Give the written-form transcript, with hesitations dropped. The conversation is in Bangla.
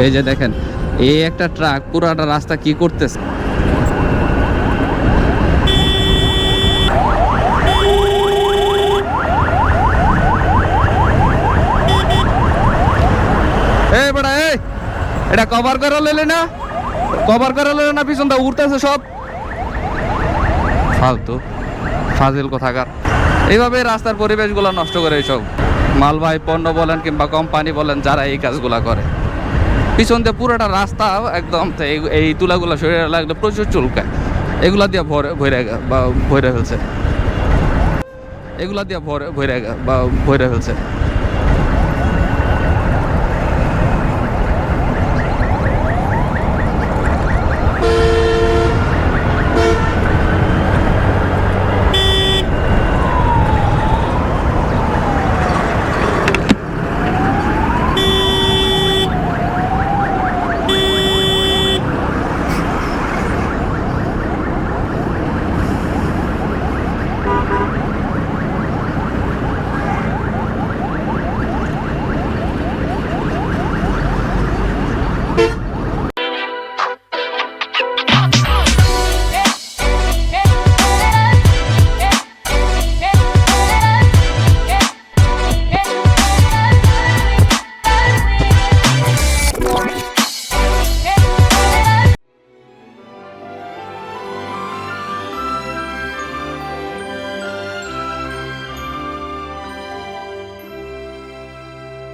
এই যে দেখেন, এই একটা ট্রাক পুরাটা রাস্তা কি করতেছে। এই বেটা, এই এটা কভার করে লইলে না, কভার করে লইলে না, পিছন দা উঠতেছে সব ফালতু ফাজিল কোথাকার। এইভাবে রাস্তার পরিবেশগুলো নষ্ট করে এইসব মালবাহী পণ্য বলেন কিংবা কোম্পানি বলেন, যারা এই কাজগুলা করে। পিছন দিয়ে পুরোটা রাস্তা একদম এই তুলাগুলো শরীরে লাগলে প্রচুর চুলকায়। এগুলা দিয়ে ভরে ফেলছে, এগুলা দিয়ে ভরে ফেলছে।